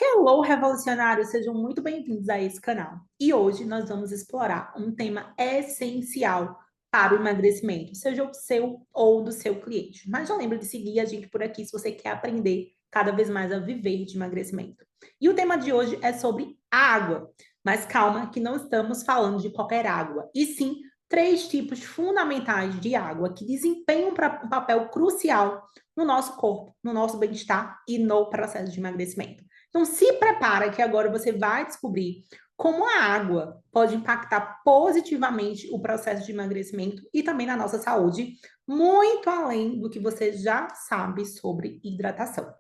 Hello, revolucionários! Sejam muito bem-vindos a esse canal. E hoje nós vamos explorar um tema essencial para o emagrecimento, seja o seu ou do seu cliente. Mas já lembra de seguir a gente por aqui se você quer aprender cada vez mais a viver de emagrecimento. E o tema de hoje é sobre água. Mas calma, que não estamos falando de qualquer água, e sim três tipos fundamentais de água que desempenham um papel crucial no nosso corpo, no nosso bem-estar e no processo de emagrecimento. Então, se prepara que agora você vai descobrir como a água pode impactar positivamente o processo de emagrecimento e também na nossa saúde, muito além do que você já sabe sobre hidratação.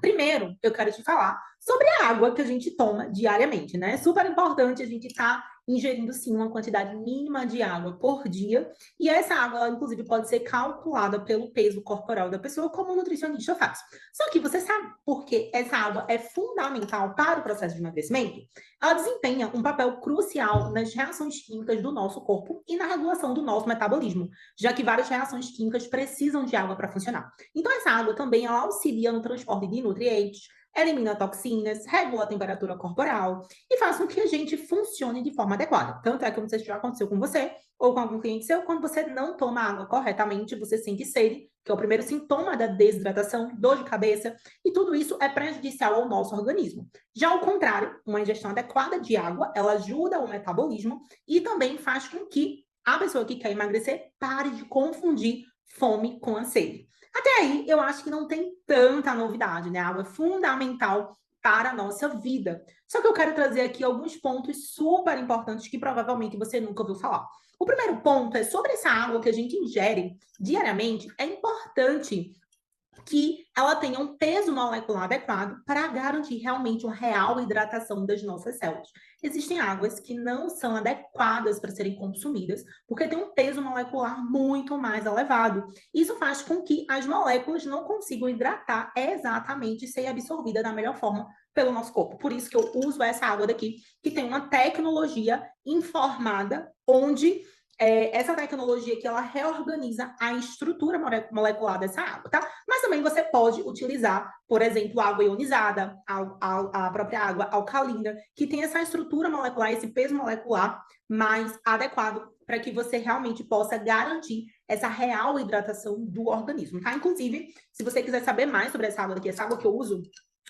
Primeiro, eu quero te falar sobre a água que a gente toma diariamente, né? É super importante a gente estar ingerindo, sim, uma quantidade mínima de água por dia. E essa água, ela, inclusive, pode ser calculada pelo peso corporal da pessoa, como o nutricionista faz. Só que você sabe por que essa água é fundamental para o processo de emagrecimento? Ela desempenha um papel crucial nas reações químicas do nosso corpo e na regulação do nosso metabolismo, já que várias reações químicas precisam de água para funcionar. Então, essa água também ela auxilia no transporte de nutrientes, elimina toxinas, regula a temperatura corporal e faz com que a gente funcione de forma adequada. Tanto é que, não sei se já aconteceu com você ou com algum cliente seu, quando você não toma água corretamente, você sente sede, que é o primeiro sintoma da desidratação, dor de cabeça, e tudo isso é prejudicial ao nosso organismo. Já ao contrário, uma ingestão adequada de água, ela ajuda o metabolismo e também faz com que a pessoa que quer emagrecer pare de confundir fome com a sede. Até aí, eu acho que não tem tanta novidade, né? A água é fundamental para a nossa vida. Só que eu quero trazer aqui alguns pontos super importantes que provavelmente você nunca ouviu falar. O primeiro ponto é sobre essa água que a gente ingere diariamente, é importante que ela tenha um peso molecular adequado para garantir realmente uma real hidratação das nossas células. Existem águas que não são adequadas para serem consumidas, porque tem um peso molecular muito mais elevado. Isso faz com que as moléculas não consigam hidratar exatamente e ser absorvida da melhor forma pelo nosso corpo. Por isso que eu uso essa água daqui, que tem uma tecnologia informada, onde essa tecnologia que ela reorganiza a estrutura molecular dessa água, tá? Mas também você pode utilizar, por exemplo, água ionizada, a própria água alcalina, que tem essa estrutura molecular, esse peso molecular mais adequado para que você realmente possa garantir essa real hidratação do organismo, tá? Inclusive, se você quiser saber mais sobre essa água daqui, essa água que eu uso,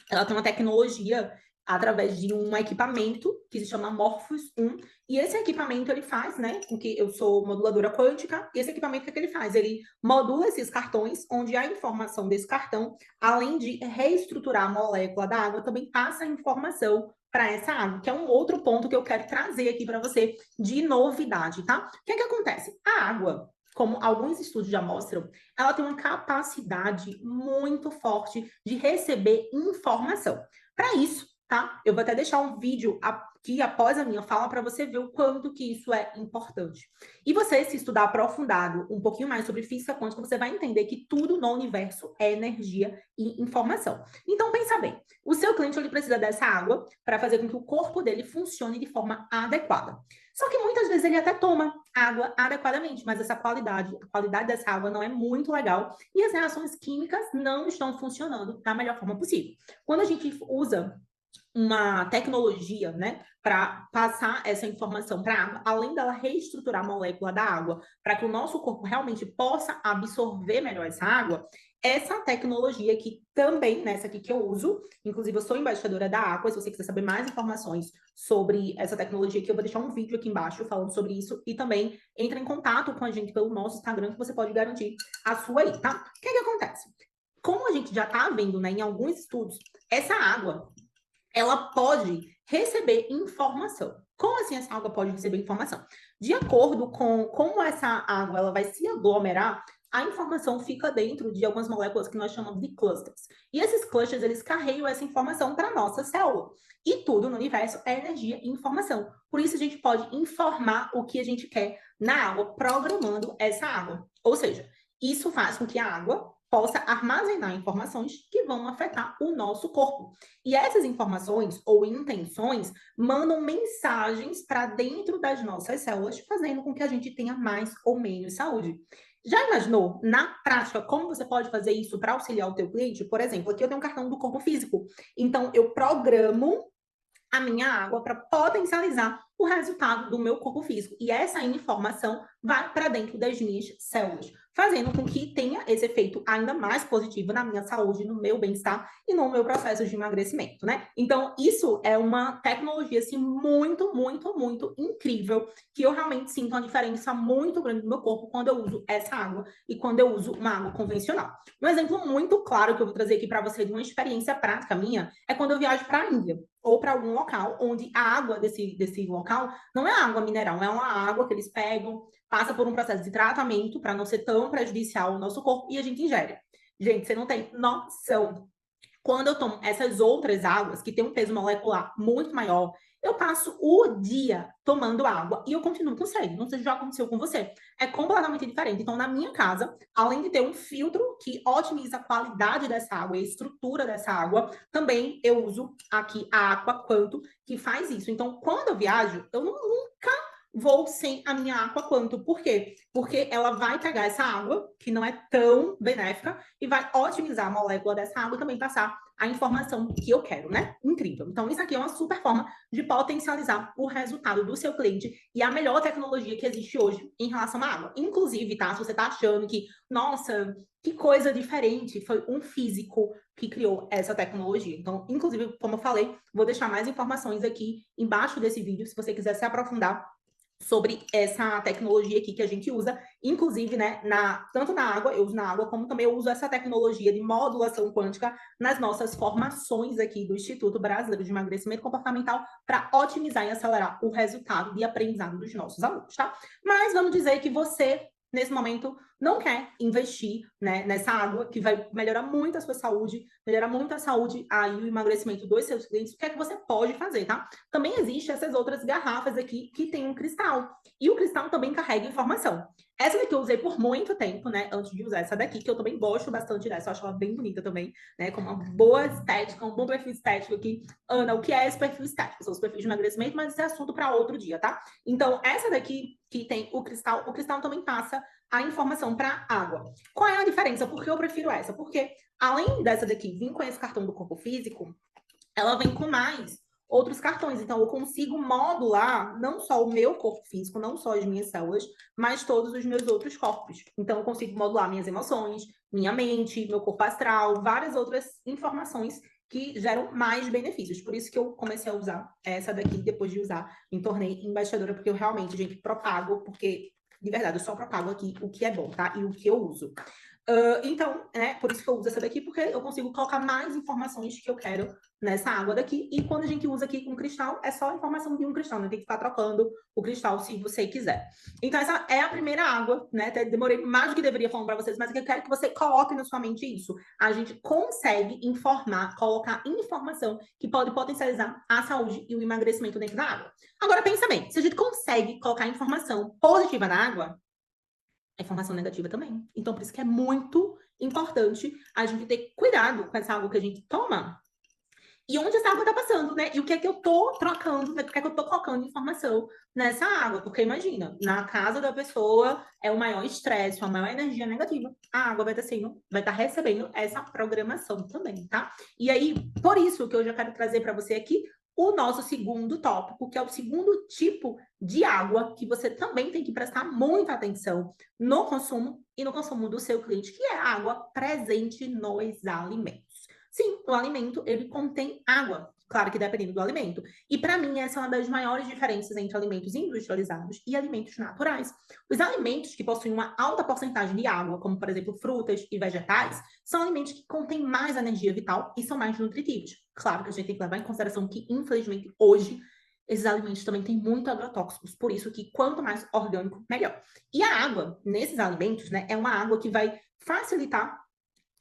ela tem uma tecnologia através de um equipamento que se chama Morphos 1, e esse equipamento ele faz, né, com que eu sou moduladora quântica, e esse equipamento o que ele faz? Ele modula esses cartões, onde a informação desse cartão, além de reestruturar a molécula da água, também passa a informação para essa água, que é um outro ponto que eu quero trazer aqui para você de novidade, tá? O que é que acontece? A água, como alguns estudos já mostram, ela tem uma capacidade muito forte de receber informação. Para isso, tá? Eu vou até deixar um vídeo aqui após a minha fala para você ver o quanto que isso é importante. E você, se estudar aprofundado um pouquinho mais sobre física quântica, você vai entender que tudo no universo é energia e informação. Então, pensa bem, o seu cliente ele precisa dessa água para fazer com que o corpo dele funcione de forma adequada. Só que muitas vezes ele até toma água adequadamente, mas a qualidade dessa água não é muito legal e as reações químicas não estão funcionando da melhor forma possível. Quando a gente usa uma tecnologia, né, para passar essa informação para a água, além dela reestruturar a molécula da água, para que o nosso corpo realmente possa absorver melhor essa água, essa tecnologia que também, nessa aqui que eu uso, inclusive eu sou embaixadora da Aqua, se você quiser saber mais informações sobre essa tecnologia aqui, eu vou deixar um vídeo aqui embaixo falando sobre isso, e também entra em contato com a gente pelo nosso Instagram, que você pode garantir a sua aí, tá? O que é que acontece? Como a gente já está vendo, né, em alguns estudos, essa água ela pode receber informação. Como assim essa água pode receber informação? De acordo com como essa água ela vai se aglomerar, a informação fica dentro de algumas moléculas que nós chamamos de clusters. E esses clusters, eles carregam essa informação para a nossa célula. E tudo no universo é energia e informação. Por isso, a gente pode informar o que a gente quer na água, programando essa água. Ou seja, isso faz com que a água possa armazenar informações que vão afetar o nosso corpo. E essas informações ou intenções mandam mensagens para dentro das nossas células, fazendo com que a gente tenha mais ou menos saúde. Já imaginou, na prática, como você pode fazer isso para auxiliar o teu cliente? Por exemplo, aqui eu tenho um cartão do corpo físico. Então, eu programo a minha água para potencializar o resultado do meu corpo físico. E essa informação vai para dentro das minhas células, fazendo com que tenha esse efeito ainda mais positivo na minha saúde, no meu bem-estar e no meu processo de emagrecimento, né? Então, isso é uma tecnologia, assim, muito, muito, muito incrível, que eu realmente sinto uma diferença muito grande no meu corpo quando eu uso essa água e quando eu uso uma água convencional. Um exemplo muito claro que eu vou trazer aqui para você de uma experiência prática minha é quando eu viajo para a Índia ou para algum local onde a água desse local não é água mineral, é uma água que eles pegam, passa por um processo de tratamento para não ser tão prejudicial ao nosso corpo e a gente ingere. Gente, você não tem noção. Quando eu tomo essas outras águas, que têm um peso molecular muito maior, eu passo o dia tomando água e eu continuo com sede. Não sei se já aconteceu com você. É completamente diferente. Então, na minha casa, além de ter um filtro que otimiza a qualidade dessa água e a estrutura dessa água, também eu uso aqui a Aqua Quanto, que faz isso. Então, quando eu viajo, eu nunca vou sem a minha Aqua Quanto. Por quê? Porque ela vai pegar essa água, que não é tão benéfica, e vai otimizar a molécula dessa água e também passar a informação que eu quero, né? Incrível. Então, isso aqui é uma super forma de potencializar o resultado do seu cliente e a melhor tecnologia que existe hoje em relação à água. Inclusive, tá? Se você tá achando que, nossa, que coisa diferente, foi um físico que criou essa tecnologia. Então, inclusive, como eu falei, vou deixar mais informações aqui embaixo desse vídeo, se você quiser se aprofundar sobre essa tecnologia aqui que a gente usa, inclusive, né, tanto na água, eu uso na água, como também eu uso essa tecnologia de modulação quântica nas nossas formações aqui do Instituto Brasileiro de Emagrecimento Comportamental para otimizar e acelerar o resultado de aprendizado dos nossos alunos, tá? Mas vamos dizer que você, nesse momento, não quer investir, né, nessa água que vai melhorar muito a sua saúde, melhorar muito a saúde aí o emagrecimento dos seus clientes, o que é que você pode fazer, tá? Também existem essas outras garrafas aqui que tem um cristal. E o cristal também carrega informação. Essa daqui eu usei por muito tempo, né? Antes de usar essa daqui, que eu também gosto bastante dessa. Eu acho ela bem bonita também, né? Com uma boa estética, um bom perfil estético aqui. Ana, o que é esse perfil estético? São os perfis de emagrecimento, mas esse é assunto para outro dia, tá? Então, essa daqui que tem o cristal também passa a informação para água. Qual é a diferença? Por que eu prefiro essa? Porque além dessa daqui vir com esse cartão do corpo físico, ela vem com mais outros cartões. Então, eu consigo modular não só o meu corpo físico, não só as minhas células, mas todos os meus outros corpos. Então, eu consigo modular minhas emoções, minha mente, meu corpo astral, várias outras informações que geram mais benefícios. Por isso que eu comecei a usar essa daqui, depois de usar, me tornei embaixadora, porque eu realmente, gente, propago, porque, de verdade, eu só propago aqui o que é bom, tá? E o que eu uso. Então, né, por isso que eu uso essa daqui, porque eu consigo colocar mais informações que eu quero nessa água daqui. E quando a gente usa aqui com cristal, é só a informação de um cristal, não tem que ficar trocando o cristal se você quiser. Então, essa é a primeira água, né? Até demorei mais do que deveria falando para vocês, mas eu quero que você coloque na sua mente isso. A gente consegue informar, colocar informação que pode potencializar a saúde e o emagrecimento dentro da água. Agora, pensa bem, se a gente consegue colocar informação positiva na água, a informação negativa também. Então, por isso que é muito importante a gente ter cuidado com essa água que a gente toma e onde essa água está passando, né? E o que é que eu tô trocando, né? O que é que eu tô colocando de informação nessa água? Porque imagina, na casa da pessoa é o maior estresse, a maior energia negativa. A água vai estar recebendo essa programação também, tá? E aí, por isso que eu já quero trazer para você aqui o nosso segundo tópico, que é o segundo tipo de água que você também tem que prestar muita atenção no consumo e no consumo do seu cliente, que é a água presente nos alimentos. Sim, o alimento, ele contém água. Claro que dependendo do alimento. E para mim, essa é uma das maiores diferenças entre alimentos industrializados e alimentos naturais. Os alimentos que possuem uma alta porcentagem de água, como por exemplo frutas e vegetais, são alimentos que contêm mais energia vital e são mais nutritivos. Claro que a gente tem que levar em consideração que, infelizmente, hoje, esses alimentos também têm muito agrotóxicos, por isso que quanto mais orgânico, melhor. E a água, nesses alimentos, né, é uma água que vai facilitar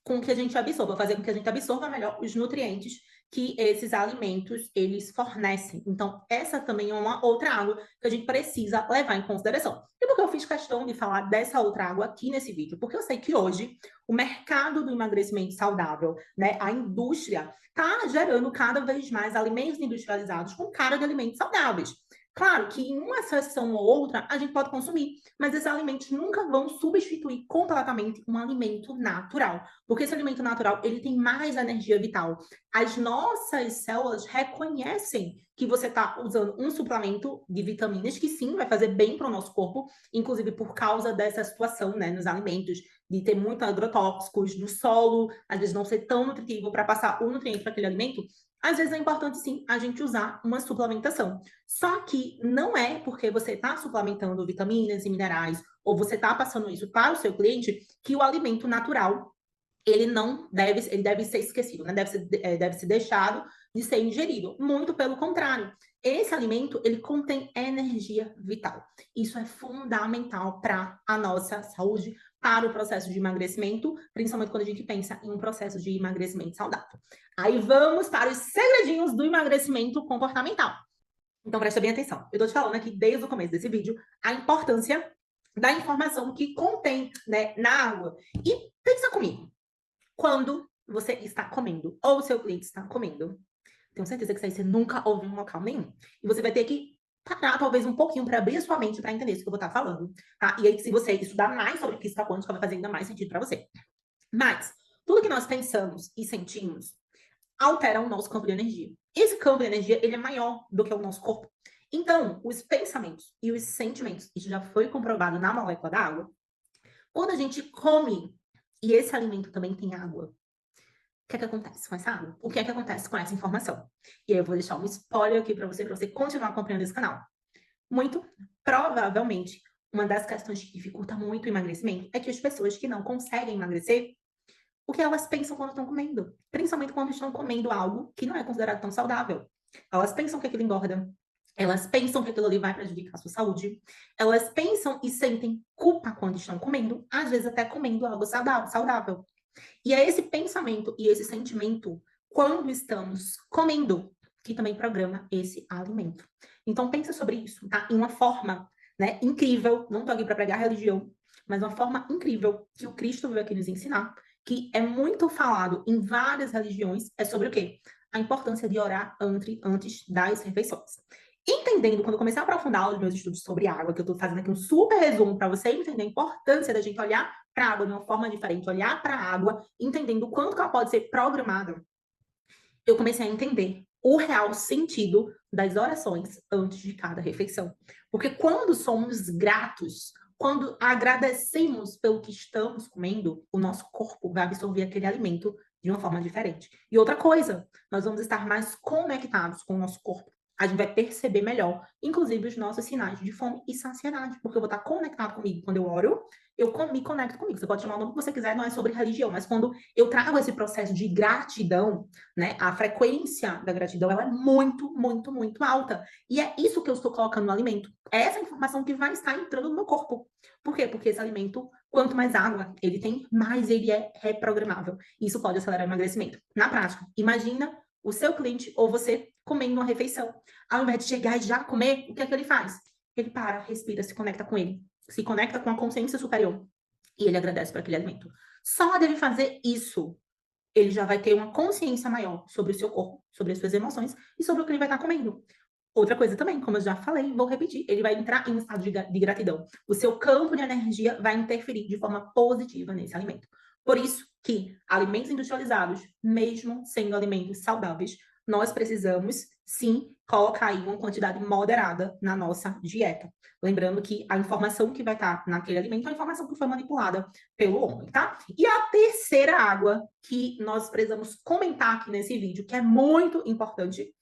com que a gente absorva, fazer com que a gente absorva melhor os nutrientes que esses alimentos eles fornecem. Então, essa também é uma outra água que a gente precisa levar em consideração. E por que eu fiz questão de falar dessa outra água aqui nesse vídeo? Porque eu sei que hoje o mercado do emagrecimento saudável, né, a indústria, está gerando cada vez mais alimentos industrializados com cara de alimentos saudáveis. Claro que em uma sessão ou outra a gente pode consumir, mas esses alimentos nunca vão substituir completamente um alimento natural, porque esse alimento natural ele tem mais energia vital. As nossas células reconhecem que você está usando um suplemento de vitaminas que sim vai fazer bem para o nosso corpo, inclusive por causa dessa situação, né, nos alimentos, de ter muitos agrotóxicos, do solo, às vezes não ser tão nutritivo para passar o nutriente para aquele alimento. Às vezes é importante sim a gente usar uma suplementação. Só que não é porque você está suplementando vitaminas e minerais ou você está passando isso para o seu cliente que o alimento natural ele deve ser esquecido, né? Deve ser deixado de ser ingerido. Muito pelo contrário. Esse alimento, ele contém energia vital. Isso é fundamental para a nossa saúde, para o processo de emagrecimento, principalmente quando a gente pensa em um processo de emagrecimento saudável. Aí vamos para os segredinhos do emagrecimento comportamental. Então, presta bem atenção. Eu estou te falando aqui desde o começo desse vídeo a importância da informação que contém, né, na água. E pensa comigo, quando você está comendo, ou o seu cliente está comendo, tenho certeza que isso aí você nunca ouviu em local nenhum. E você vai ter que parar, talvez, um pouquinho para abrir a sua mente para entender isso que eu vou estar falando, tá? E aí, se você estudar mais sobre física quântica, vai fazer ainda mais sentido para você. Mas, tudo que nós pensamos e sentimos altera o nosso campo de energia. Esse campo de energia, ele é maior do que o nosso corpo. Então, os pensamentos e os sentimentos, isso já foi comprovado na molécula da água, quando a gente come, e esse alimento também tem água, o que é que acontece com essa água? O que é que acontece com essa informação? E aí eu vou deixar um spoiler aqui para você continuar acompanhando esse canal. Muito provavelmente, uma das questões que dificulta muito o emagrecimento é que as pessoas que não conseguem emagrecer, o que elas pensam quando estão comendo, principalmente quando estão comendo algo que não é considerado tão saudável. Elas pensam que aquilo engorda, elas pensam que aquilo ali vai prejudicar a sua saúde, elas pensam e sentem culpa quando estão comendo, às vezes até comendo algo saudável. E é esse pensamento e esse sentimento, quando estamos comendo, que também programa esse alimento. Então, pensa sobre isso, tá? Em uma forma, né, incrível, não tô aqui para pregar religião, mas uma forma incrível que o Cristo veio aqui nos ensinar, que é muito falado em várias religiões, é sobre o quê? A importância de orar antes das refeições. Entendendo, quando eu comecei a aprofundar os meus estudos sobre água, que eu estou fazendo aqui um super resumo para você entender a importância da gente olhar para a água de uma forma diferente, olhar para a água, entendendo o quanto que ela pode ser programada, eu comecei a entender o real sentido das orações antes de cada refeição. Porque quando somos gratos, quando agradecemos pelo que estamos comendo, o nosso corpo vai absorver aquele alimento de uma forma diferente. E outra coisa, nós vamos estar mais conectados com o nosso corpo. A gente vai perceber melhor, inclusive, os nossos sinais de fome e saciedade, porque eu vou estar conectado comigo. Quando eu oro, eu me conecto comigo. Você pode chamar o nome que você quiser, não é sobre religião, mas quando eu trago esse processo de gratidão, né, a frequência da gratidão ela é muito, muito, muito alta. E é isso que eu estou colocando no alimento. É essa informação que vai estar entrando no meu corpo. Por quê? Porque esse alimento, quanto mais água ele tem, mais ele é reprogramável. Isso pode acelerar o emagrecimento. Na prática, imagina o seu cliente ou você comendo uma refeição. Ao invés de chegar e já comer, o que é que ele faz? Ele para, respira, se conecta com ele. Se conecta com a consciência superior. E ele agradece por aquele alimento. Só dele fazer isso, ele já vai ter uma consciência maior sobre o seu corpo, sobre as suas emoções e sobre o que ele vai estar comendo. Outra coisa também, como eu já falei, vou repetir, ele vai entrar em um estado de gratidão. O seu campo de energia vai interferir de forma positiva nesse alimento. Por isso que alimentos industrializados, mesmo sendo alimentos saudáveis, nós precisamos, sim, colocar aí uma quantidade moderada na nossa dieta. Lembrando que a informação que vai estar naquele alimento é a informação que foi manipulada pelo homem, tá? E a terceira água que nós precisamos comentar aqui nesse vídeo, que é muito importante,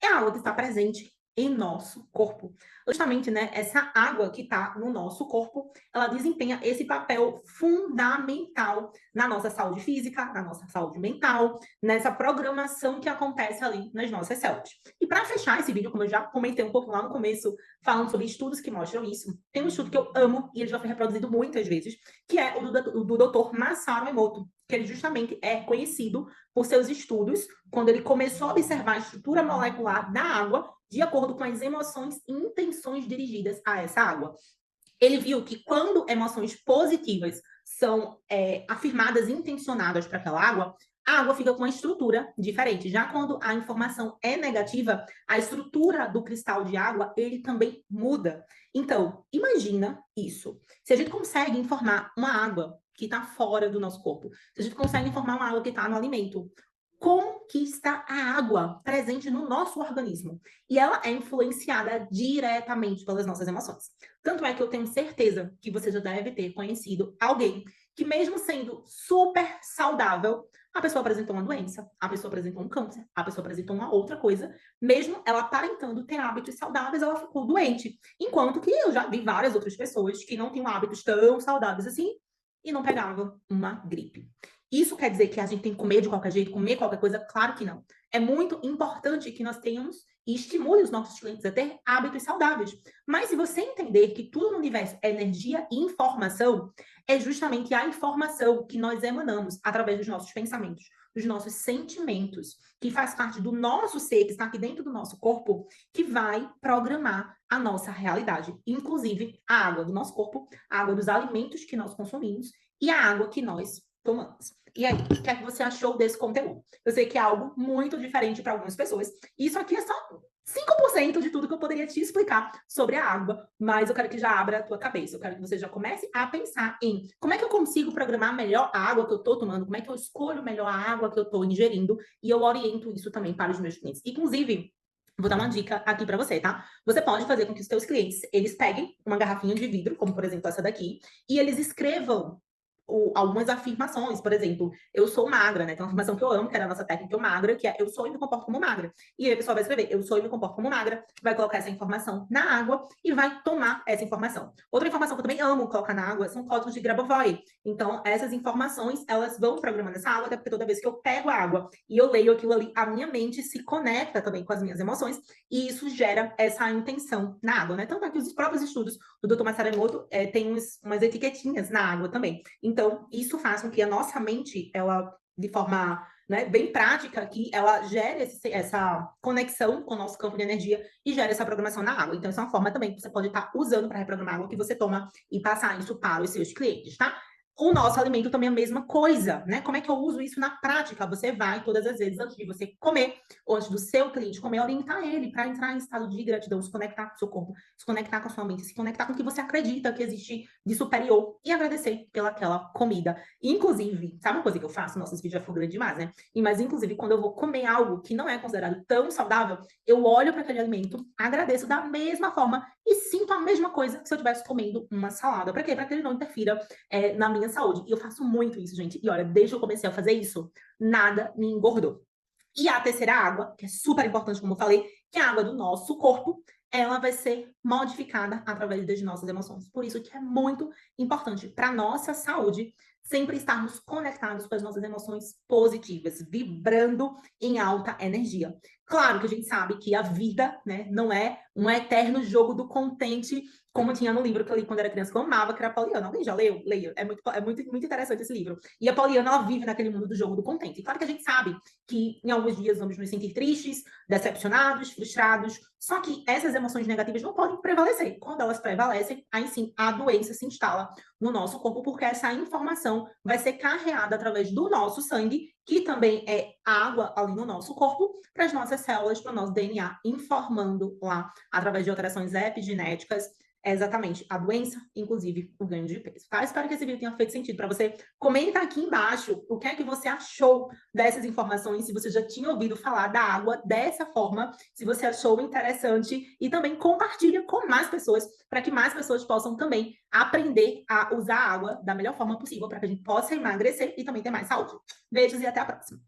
é a água que está presente em nosso corpo. Justamente, né, essa água que está no nosso corpo, ela desempenha esse papel fundamental na nossa saúde física, na nossa saúde mental, nessa programação que acontece ali nas nossas células. E para fechar esse vídeo, como eu já comentei um pouco lá no começo, falando sobre estudos que mostram isso, tem um estudo que eu amo e ele já foi reproduzido muitas vezes, que é o do Dr. Masaru Emoto, que ele justamente é conhecido por seus estudos, quando ele começou a observar a estrutura molecular da água de acordo com as emoções e intenções dirigidas a essa água. Ele viu que quando emoções positivas são afirmadas e intencionadas para aquela água, a água fica com uma estrutura diferente. Já quando a informação é negativa, a estrutura do cristal de água, ele também muda. Então, imagina isso. Se a gente consegue informar uma água que está fora do nosso corpo, se a gente consegue informar uma água que está no alimento, como que está a água presente no nosso organismo? E ela é influenciada diretamente pelas nossas emoções. Tanto é que eu tenho certeza que você já deve ter conhecido alguém que, mesmo sendo super saudável, a pessoa apresentou uma doença, a pessoa apresentou um câncer, a pessoa apresentou uma outra coisa, mesmo ela aparentando ter hábitos saudáveis, ela ficou doente. Enquanto que eu já vi várias outras pessoas que não tinham hábitos tão saudáveis assim e não pegavam uma gripe. Isso quer dizer que a gente tem que comer de qualquer jeito, comer qualquer coisa? Claro que não. É muito importante que nós tenhamos e estimule os nossos clientes a ter hábitos saudáveis. Mas se você entender que tudo no universo é energia e informação, é justamente a informação que nós emanamos através dos nossos pensamentos, dos nossos sentimentos, que faz parte do nosso ser, que está aqui dentro do nosso corpo, que vai programar a nossa realidade. Inclusive a água do nosso corpo, a água dos alimentos que nós consumimos e a água que nós tomamos. E aí, o que é que você achou desse conteúdo? Eu sei que é algo muito diferente para algumas pessoas. E isso aqui é só 5% de tudo que eu poderia te explicar sobre a água, mas eu quero que já abra a tua cabeça. Eu quero que você já comece a pensar em como é que eu consigo programar melhor a água que eu estou tomando, como é que eu escolho melhor a água que eu estou ingerindo, e eu oriento isso também para os meus clientes. Inclusive, vou dar uma dica aqui para você, tá? Você pode fazer com que os seus clientes, eles peguem uma garrafinha de vidro, como por exemplo essa daqui, e eles escrevam algumas afirmações, por exemplo, eu sou magra, né? Tem uma afirmação que eu amo, que era a nossa técnica eu magra, que é eu sou e me comporto como magra. E aí a pessoa vai escrever, eu sou e me comporto como magra, vai colocar essa informação na água e vai tomar essa informação. Outra informação que eu também amo colocar na água são códigos de Grabovoi. Então, essas informações, elas vão programando essa água, até porque toda vez que eu pego a água e eu leio aquilo ali, a minha mente se conecta também com as minhas emoções e isso gera essa intenção na água, né? Tanto é que os próprios estudos do Dr. Masaru Emoto tem umas etiquetinhas na água também. Então, isso faz com que a nossa mente, ela, de forma, né, bem prática aqui, ela gere essa conexão com o nosso campo de energia e gera essa programação na água. Então, isso é uma forma também que você pode estar usando para reprogramar a água que você toma e passar isso para os seus clientes, tá? O nosso alimento também é a mesma coisa, né? Como é que eu uso isso na prática? Você vai, todas as vezes, antes de você comer, ou antes do seu cliente comer, orientar ele para entrar em estado de gratidão, se conectar com o seu corpo, se conectar com a sua mente, se conectar com o que você acredita que existe de superior e agradecer pelaquela comida. Inclusive, sabe uma coisa que eu faço? Nossa, esse vídeo já foi grande demais, né? Mas, inclusive, quando eu vou comer algo que não é considerado tão saudável, eu olho para aquele alimento, agradeço da mesma forma e sinto a mesma coisa que se eu estivesse comendo uma salada. Para quê? Para que ele não interfira na minha saúde. E eu faço muito isso, gente. E olha, desde que eu comecei a fazer isso, nada me engordou. E a terceira água, que é super importante, como eu falei, que é a água do nosso corpo, ela vai ser modificada através das nossas emoções. Por isso que é muito importante para nossa saúde sempre estarmos conectados com as nossas emoções positivas, vibrando em alta energia. Claro que a gente sabe que a vida, né, não é um eterno jogo do contente, como tinha no livro que eu li quando era criança, que eu amava, que era Poliana. Alguém já leu? Leia. Muito interessante esse livro. E a Poliana, ela vive naquele mundo do jogo do contente. E claro que a gente sabe que em alguns dias vamos nos sentir tristes, decepcionados, frustrados, só que essas emoções negativas não podem prevalecer. Quando elas prevalecem, aí sim a doença se instala no nosso corpo, porque essa informação vai ser carreada através do nosso sangue, que também é água ali no nosso corpo, para as nossas células, para o nosso DNA, informando lá, através de alterações epigenéticas, exatamente a doença, inclusive o ganho de peso, tá? Espero que esse vídeo tenha feito sentido para você. Comenta aqui embaixo o que é que você achou dessas informações, se você já tinha ouvido falar da água dessa forma, se você achou interessante e também compartilha com mais pessoas, para que mais pessoas possam também aprender a usar a água da melhor forma possível, para que a gente possa emagrecer e também ter mais saúde. Beijos e até a próxima!